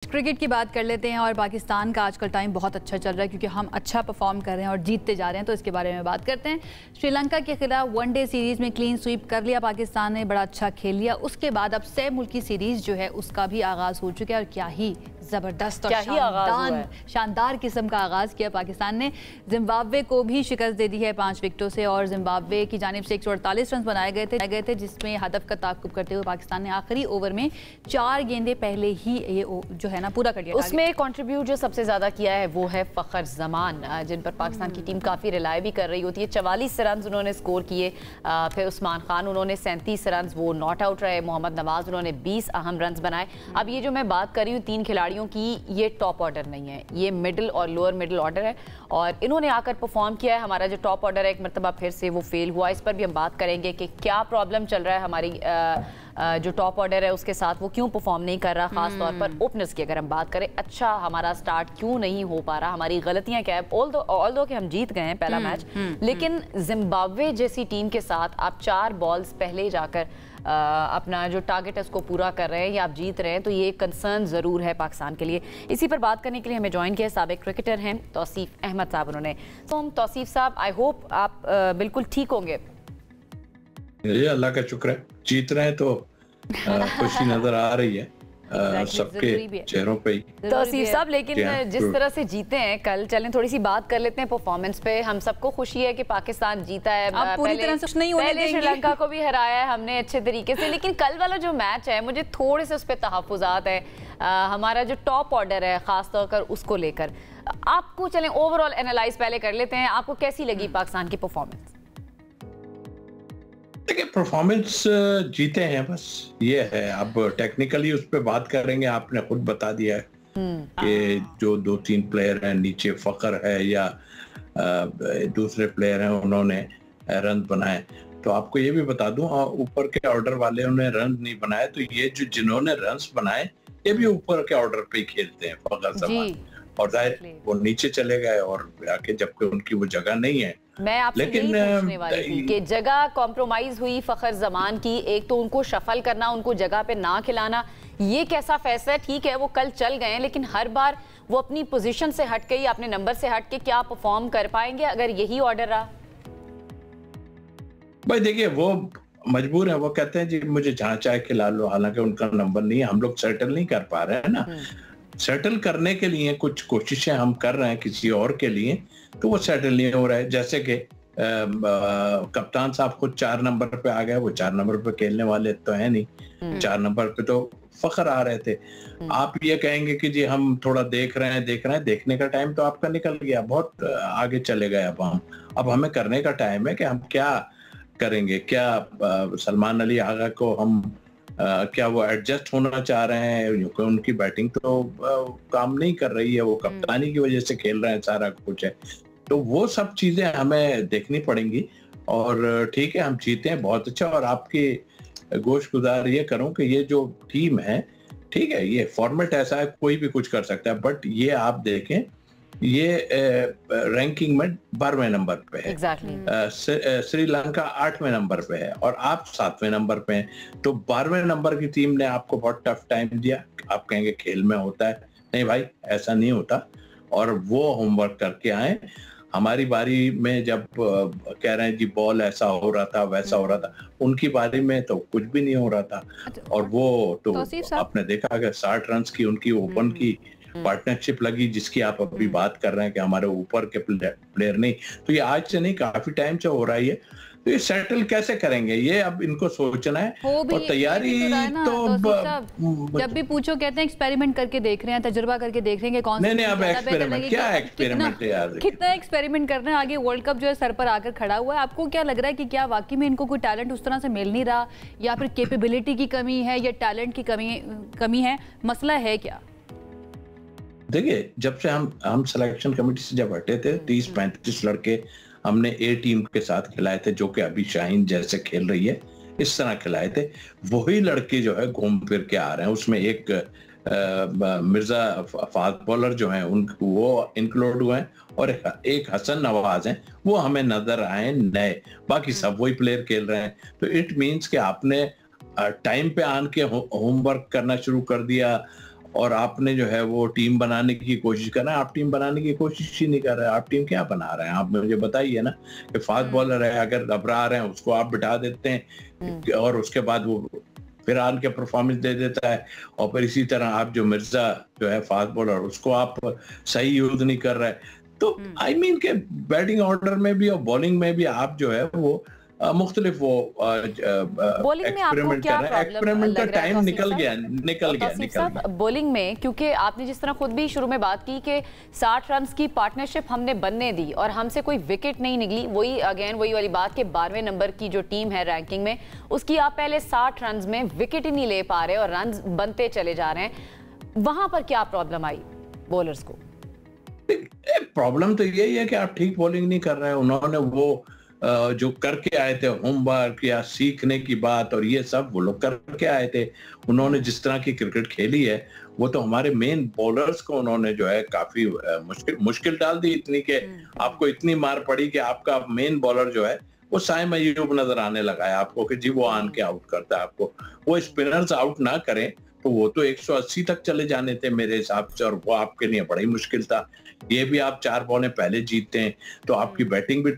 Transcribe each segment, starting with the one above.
Cricket की बात कर लेते हैं और पाकिस्तान का आजकल टाइम बहुत अच्छा चल रहा है क्योंकि हम अच्छा परफॉर्म कर रहे हैं और जीतते जा रहे हैं, तो इसके बारे में बात करते हैं। श्रीलंका के खिलाफ वनडे सीरीज में क्लीन स्वीप कर लिया पाकिस्तान ने, बड़ा अच्छा खेल लिया। उसके बाद अब 6 मुल्की सीरीज जो है उसका भी आगाज हो चुका है और क्या ही जबरदस्त और शानदार किस्म का आगाज किया पाकिस्तान ने। जिम्बाब्वे को भी शिकस्त दे दी है 5 विकेटों से और जिम्बाब्वे की जानिब से 148 रन बनाए गए थे जिसमें हदफ का ताक़ुब करते हुए पाकिस्तान ने आखिरी ओवर में 4 गेंदें पहले ही ये जो है ना पूरा कर लिया। उसमें कंट्रीब्यूट जो सबसे ज्यादा किया है वो है फखर जमान, जिन पर पाकिस्तान की टीम काफी रिलाय भी कर रही होती है। 44 रन उन्होंने स्कोर किए। फिर उस्मान खान उन्होंने 37 रन, वो नॉट आउट रहे। मोहम्मद नवाज उन्होंने 20 अहम रन बनाए। अब ये जो मैं बात कर रही हूँ 3 खिलाड़ियों की, ये टॉप ऑर्डर नहीं है, ये मिडिल और लोअर मिडिल ऑर्डर है और इन्होंने आकर परफॉर्म किया है। हमारा जो टॉप ऑर्डर है एक मरतबा फिर से वो फेल हुआ, इस पर भी हम बात करेंगे कि क्या प्रॉब्लम चल रहा है हमारी जो टॉप ऑर्डर है उसके साथ, वो क्यों परफॉर्म नहीं कर रहा। खास तौर पर ओपनर्स की अगर हम बात करें, अच्छा हमारा स्टार्ट क्यों नहीं हो पा रहा, हमारी गलतियां क्या है। ऑल्दो कि हम जीत गए हैं पहला मैच, लेकिन जिम्बाब्वे जैसी टीम के साथ आप 4 बॉल्स पहले जाकर अपना जो टारगेट है उसको पूरा कर रहे हैं या आप जीत रहे हैं, तो ये कंसर्न ज़रूर है पाकिस्तान के लिए। इसी पर बात करने के लिए हमें ज्वाइन किया साबिक क्रिकेटर हैं तौसीफ अहमद साहब उन्होंने। तो तौसीफ साहब, आई होप आप बिल्कुल ठीक होंगे। ये अल्लाह का शुक्र है, जीत रहे हैं तो खुशी नजर आ रही है सबके चेहरों पे ही। तौसीफ साहब, लेकिन जिस तरह से जीते हैं कल, चलें थोड़ी सी बात कर लेते हैं परफॉर्मेंस पे। हम सबको खुशी है कि पाकिस्तान जीता है, पूरी तरह से नहीं होने देंगे। श्रीलंका को भी हराया है हमने अच्छे तरीके से, लेकिन कल वाला जो मैच है मुझे थोड़े से उस पर तहफ़्फ़ुज़ात है। हमारा जो टॉप ऑर्डर है खास तौर पर उसको लेकर आपको, चलें ओवरऑल एनालाइज पहले कर लेते हैं। आपको कैसी लगी पाकिस्तान की परफॉर्मेंस? देखिए, परफॉर्मेंस जीते हैं, बस ये है। अब टेक्निकली उस पर बात करेंगे। आपने खुद बता दिया है कि जो 2-3 प्लेयर हैं नीचे, फखर है या दूसरे प्लेयर हैं, उन्होंने रन बनाए। तो आपको ये भी बता दूं, ऊपर के ऑर्डर वाले उन्होंने रन नहीं बनाए, तो ये जो जिन्होंने रन्स बनाए ये भी ऊपर के ऑर्डर पे ही खेलते हैं, फखर जमान। और जाहिर वो नीचे चले गए और आके, जबकि उनकी वो जगह नहीं है। मैं आपसे यही पूछने वाली थी कि जगह कॉम्प्रोमाइज हुई फखर जमान की। एक तो उनको शफल करना, उनको जगह पे ना खिलाना, ये कैसा फैसला है? ठीक है वो कल चल गए हैं, लेकिन हर बार वो अपनी पोजीशन से हट के या अपने नंबर से हट के क्या परफॉर्म कर पाएंगे अगर यही ऑर्डर रहा? भाई देखिए, वो मजबूर है, वो कहते हैं जी मुझे जहाँ चाहे खिला लो, हालांकि उनका नंबर नहीं है। हम लोग सेटल नहीं कर पा रहे हैं ना। सेटल करने के लिए कुछ कोशिशें हम कर रहे हैं किसी और के लिए, तो वो सेटल नहीं हो रहा है। जैसे कि कप्तान साहब खुद 4 नंबर पे आ गए, वो 4 नंबर पे खेलने वाले तो है नहीं। 4 नंबर पे तो फखर आ रहे थे। आप ये कहेंगे कि जी हम थोड़ा देख रहे हैं, देखने का टाइम तो आपका निकल गया, बहुत आगे चले गए। अब हमें करने का टाइम है कि हम क्या करेंगे। क्या सलमान अली आगा को हम क्या वो एडजस्ट होना चाह रहे हैं, क्योंकि उनकी बैटिंग तो काम नहीं कर रही है, वो कप्तानी की वजह से खेल रहे हैं, सारा कुछ है। तो वो सब चीजें हमें देखनी पड़ेंगी। और ठीक है, हम जीते हैं, बहुत अच्छा। और आपकी गोशगुजार ये करूं कि ये जो टीम है, ठीक है, ये फॉर्मेट ऐसा है, कोई भी कुछ कर सकता है, बट ये आप देखें, ये रैंकिंग में 12वें नंबर पे है। श्रीलंका 8वें नंबर पे है और आप 7वें नंबर पे हैं। तो 12वें नंबर की टीम ने आपको बहुत टफ टाइम दिया। आप कहेंगे खेल में होता है, नहीं भाई, ऐसा नहीं होता। और वो होमवर्क करके आए। हमारी बारी में जब कह रहे हैं जी बॉल ऐसा हो रहा था, वैसा हो रहा था, उनकी बारी में तो कुछ भी नहीं हो रहा था। और वो तो आपने देखा कि 60 रन की उनकी ओपन की पार्टनरशिप लगी, जिसकी आप अभी बात कर रहे हैं कि हमारे ऊपर के प्लेयर नहीं। तो ये आज से नहीं, काफी टाइम से हो रहा है। तो ये सेटल कैसे करेंगे, ये अब इनको सोचना है। और तैयारी तो जब भी पूछो कहते हैं एक्सपेरिमेंट करके देख रहे हैं, तजुर्बा करके देख रहे हैं कौन नहीं, अब एक्सपेरिमेंट क्या एक्सपेरिमेंट है यार, कितना एक्सपेरिमेंट कर रहे हैं। आगे वर्ल्ड कप जो है सर पर आकर खड़ा हुआ है। आपको क्या लग रहा है कि क्या वाकई में इनको कोई टैलेंट उस तरह से मिल नहीं रहा, या फिर कैपेबिलिटी की कमी है, या टैलेंट की कमी है? मसला है क्या? देखिए, जब से हम सिलेक्शन कमेटी से जब हटे थे, 30-35 लड़के हमने ए टीम के साथ खिलाए थे, जो कि अभी शाहीन जैसे खेल रही है, इस तरह खिलाए थे। वही लड़के जो है घूम फिर के आ रहे हैं। उसमें एक मिर्जा फास्ट बॉलर जो है उनको वो इंक्लूड हुए हैं, और एक हसन नवाज हैं, वो हमें नजर आए नए। बाकी सब वही प्लेयर खेल रहे हैं। तो इट मीन्स कि आपने टाइम पे आन के होमवर्क करना शुरू कर दिया और आपने जो है वो टीम बनाने की कोशिश कर रहे हैं। आप टीम बनाने की कोशिश ही नहीं कर रहे हैं। आप टीम क्या बना रहे हैं? आप मुझे बताइए ना कि फास्ट बॉलर है, अगर घबरा रहे हैं उसको आप बिठा देते हैं और उसके बाद वो फिर आन के परफॉर्मेंस दे देता है। और फिर इसी तरह आप जो मिर्जा जो है फास्ट बॉलर, उसको आप सही यूज नहीं कर रहे। तो आई मीन के बैटिंग ऑर्डर में भी और बॉलिंग में भी आप जो है वो मुख्तलिफ वो एक्सपेरिमेंट कर रहे हैं। एक्सपेरिमेंट का टाइम निकल गया। बॉलिंग में, क्योंकि आपने जिस तरह खुद भी शुरू में बात की कि 60 रन की पार्टनरशिप हमने बनने दी और हमसे कोई विकेट नहीं निकली, वही वाली बात कि 12वें नंबर की जो टीम है रैंकिंग में, उसकी आप पहले 60 रन में विकेट ही नहीं ले पा रहे और रन बनते चले जा रहे हैं। वहां पर क्या प्रॉब्लम आई बॉलर्स को? प्रॉब्लम तो यही है कि आप ठीक बॉलिंग नहीं कर रहे हैं। उन्होंने वो जो करके आए थे होमवर्क या सीखने की बात और ये सब वो लोग करके आए थे। उन्होंने जिस तरह की क्रिकेट खेली है वो तो हमारे मेन बॉलर्स को उन्होंने जो है काफी मुश्किल डाल दी, इतनी के आपको इतनी मार पड़ी कि आपका मेन बॉलर जो है वो साइम अय्यूब नजर आने लगा है आपको कि जी वो आन के आउट करता है आपको। वो स्पिनर्स आउट ना करें तो वो तो 180 तक चले जाने थे मेरे हिसाब से, और वो आपके लिए बड़ा ही मुश्किल था। ये भी आप 4 बॉलें पहले जीतते हैं तो आपकी बैटिंग भी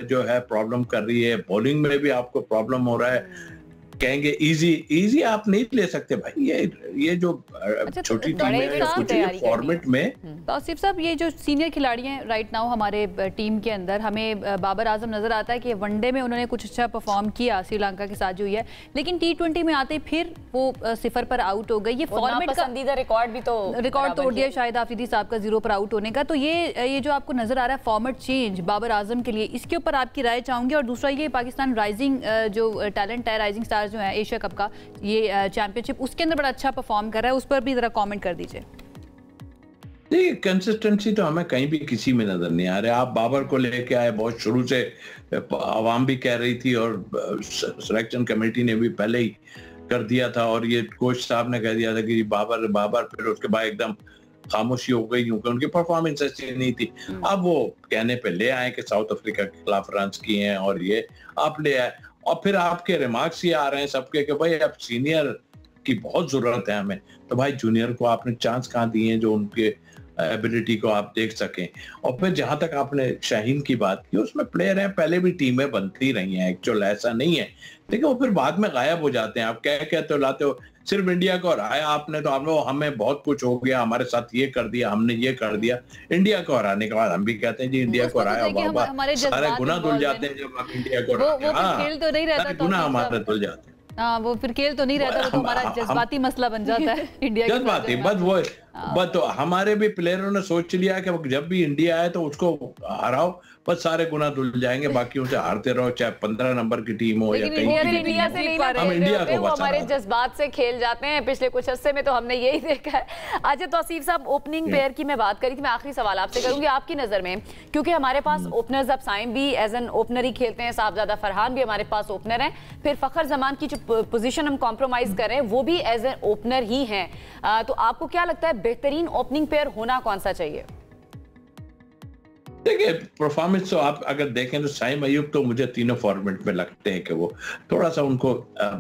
जो है प्रॉब्लम कर रही है, बॉलिंग में भी आपको प्रॉब्लम हो रहा है। कहेंगे इजी आप नहीं ले सकते भाई। ये जो छोटी टीमें हैं फॉर्मेट में। तौसीफ साहब, ये जो सीनियर खिलाड़ी हैं राइट नाउ हमारे टीम के अंदर, हमें बाबर आजम नजर आता है कि वनडे में उन्होंने कुछ अच्छा परफॉर्म किया श्रीलंका के साथ जो हुई है, लेकिन T20 में आते फिर वो 0 पर आउट हो गई। ये फॉर्मेट का पसंदीदा रिकॉर्ड भी तो रिकॉर्ड तोड़ दिया शायद आफरीदी साहब का 0 पर आउट होने का। तो ये जो आपको नजर आ रहा है फॉर्मेट चेंज बाबर आजम के लिए, इसके ऊपर आपकी राय चाहूंगी। और दूसरा ये पाकिस्तान राइजिंग जो टैलेंट है, राइजिंग स्टार जो है एशिया कप का ये चैंपियनशिप, उसके अंदर बड़ा अच्छा परफॉर्म कर रहा है, उस पर भी जरा कमेंट कर दीजिए। देखिए कंसिस्टेंसी तो हमें कहीं भी किसी में नजर नहीं आ रहा। आप बाबर को लेके आए, बहुत शुरू से आवाम भी कह रही थी और सिलेक्शन कमेटी ने भी पहले ही कर दिया था और ये कोच साहब ने कह दिया था कि बाबर फिर उसके बाद एकदम खामोशी हो गई क्योंकि उनकी परफॉर्मेंस अच्छी नहीं थी। अब वो कहने पे ले आए कि साउथ अफ्रीका के खिलाफ रन किए हैं और ये आप ले आए, और फिर आपके रिमार्क्स ये आ रहे हैं सबके कि भाई अब सीनियर की बहुत जरूरत है हमें। तो भाई जूनियर को आपने चांस कहाँ दिए हैं जो उनके एबिलिटी को आप देख सकें। और फिर जहां तक आपने शाहीन की बात की, उसमें प्लेयर हैं, पहले भी टीमें बनती रही हैं, एक्चुअल ऐसा नहीं है, लेकिन वो फिर बाद में गायब हो जाते हैं। आप कहते हो लाते हो सिर्फ इंडिया को हराया आपने तो हमें बहुत कुछ हो गया, हमारे साथ ये कर दिया, हमने ये कर दिया। इंडिया को हराने के बाद हम भी कहते हैं जी इंडिया को हराया, सारे गुना धुल जाते हैं जब हम इंडिया को गुना हमारे धुल जाते हैं। वो फिर खेल तो नहीं रहता, वो तो हमारा जज्बाती मसला बन जाता है इंडिया के जज्बाती। बस तो हमारे भी प्लेयरों ने सोच लिया कि जब भी इंडिया आए तो उसको हराओ, बस सारे गुना धुल जाएंगे, बाकी उनसे हारते रहो, चाहे 15 नंबर की टीम हो या कहीं इंडिया से नहीं, हम इंडिया को हमारे जज्बात से खेल जाते हैं। पिछले कुछ अरसे में तो हमने यही देखा है। अच्छा तौसीफ साहब, ओपनिंग पेयर की मैं बात करी थी, मैं आखिरी सवाल आपसे करूंगी आपकी नजर में, क्योंकि हमारे पास ओपनर्स, अब साइम भी एज एन ओपनर ही खेलते हैं, साहबजादा फरहान भी हमारे पास ओपनर है, फिर फखर जमान की जो पोजीशन हम कॉम्प्रोमाइज कर रहे हैं वो भी एज एन ओपनर ही है। तो आपको क्या लगता है बेहतरीन ओपनिंग पेयर होना कौन सा चाहिए? देखिए परफॉर्मेंस तो आप अगर देखें तो साइम अय्यूब तो मुझे तीनों फॉर्मेट में लगते हैं कि वो थोड़ा सा उनको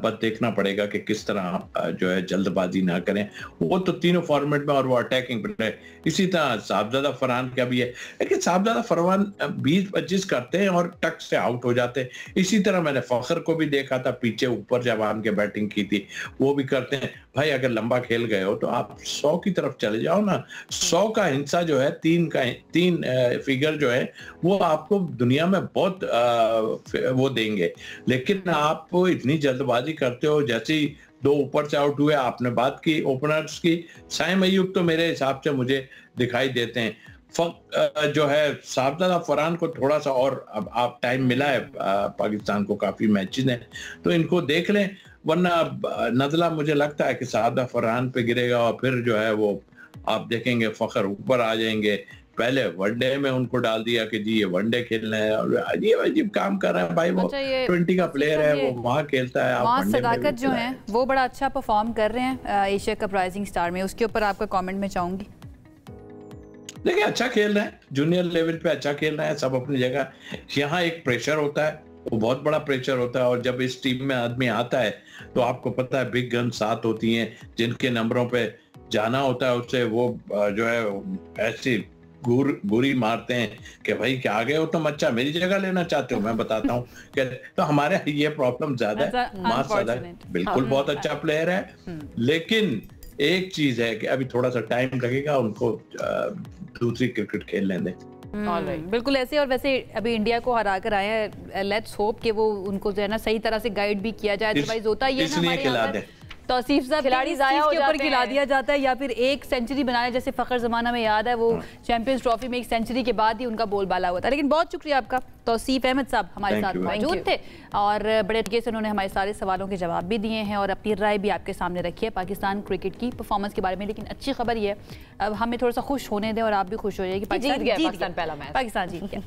बस देखना पड़ेगा कि किस तरह जो है जल्दबाजी ना करें। वो तो तीनों फॉर्मेट में और वो अटैकिंग प्लेयर। इसी तरह साहबजादा फरहान का भी है, लेकिन साहबजादा फरहान 20-25 करते हैं और टक से आउट हो जाते हैं। इसी तरह मैंने फखर को भी देखा था पीछे ऊपर जब आन के बैटिंग की थी, वो भी करते हैं। भाई अगर लंबा खेल गए हो तो आप 100 की तरफ चले जाओ ना। 100 का हिस्सा जो है, 3 फिगर जो है वो आपको दुनिया में बहुत वो देंगे। लेकिन आप इतनी जल्दबाजी करते हो, जैसे ही 2 ऊपर से आउट हुए, आपने बात की ओपनर्स की, साइम अय्यूब तो मेरे हिसाब से मुझे दिखाई देते हैं। जो है साहबजादा फरहान को थोड़ा सा और अब आप टाइम मिला है, पाकिस्तान को काफी मैचेस हैं तो इनको देख लें, वरना नजला मुझे लगता है कि साहबजादा फरहान पे गिरेगा और फिर जो है वो आप देखेंगे फखर ऊपर आ जाएंगे। पहले वनडे में उनको डाल दिया कि जी ये वनडे खेलना है और अजीब अजीब काम कर रहा है भाई। वो 20 का प्लेयर है, वो वहाँ खेलता है। वहाँ सदाकत जो है वो बड़ा अच्छा परफॉर्म कर रहे हैं एशिया कप राइजिंग स्टार में, उसके ऊपर आपका कमेंट में चाहूंगी। देखिए अच्छा खेल रहे हैं, जूनियर लेवल पे अच्छा खेल रहे हैं, सब अपनी जगह। यहाँ एक प्रेशर होता है, वो बहुत बड़ा प्रेशर होता है, और जब इस टीम में आदमी आता है तो आपको पता है बिग गन 7 होती हैं जिनके नंबरों पे जाना होता है उससे वो जो है ऐसी गुरी मारते हैं कि भाई क्या आ गए हो तुम, अच्छा मेरी जगह लेना चाहते हो, मैं बताता हूँ कि तो हमारे ये प्रॉब्लम ज्यादा है, मार्क्स ज्यादा है। बिल्कुल बहुत अच्छा प्लेयर है, लेकिन एक चीज है कि अभी थोड़ा सा टाइम लगेगा उनको दूसरी क्रिकेट खेलने दें। बिल्कुल ऐसे। और वैसे अभी इंडिया को हरा कर आए हैं, लेट्स होप कि वो उनको जो है ना सही तरह से गाइड भी किया जाए। अदरवाइज होता ही है ना हमारे यहाँ पर तौसीफ साहब खिलाड़ी ज़ाया हो के ऊपर खिला दिया जाता है, या फिर एक सेंचुरी बनाने, जैसे फ़खर ज़माना में याद है वो चैंपियंस ट्रॉफी में एक सेंचुरी के बाद ही उनका बोलबाला हुआ था। लेकिन बहुत शुक्रिया आपका, तौसीफ अहमद साहब हमारे साथ मौजूद थे और बड़े तरीके से उन्होंने हमारे सारे सवालों के जवाब भी दिए हैं और अपनी राय भी आपके सामने रखी है पाकिस्तान क्रिकेट की परफॉर्मेंस के बारे में। लेकिन अच्छी खबर ये है, अब हमें थोड़ा सा खुश होने दें और आप भी खुश हो जाइए कि पाकिस्तान जीत गया।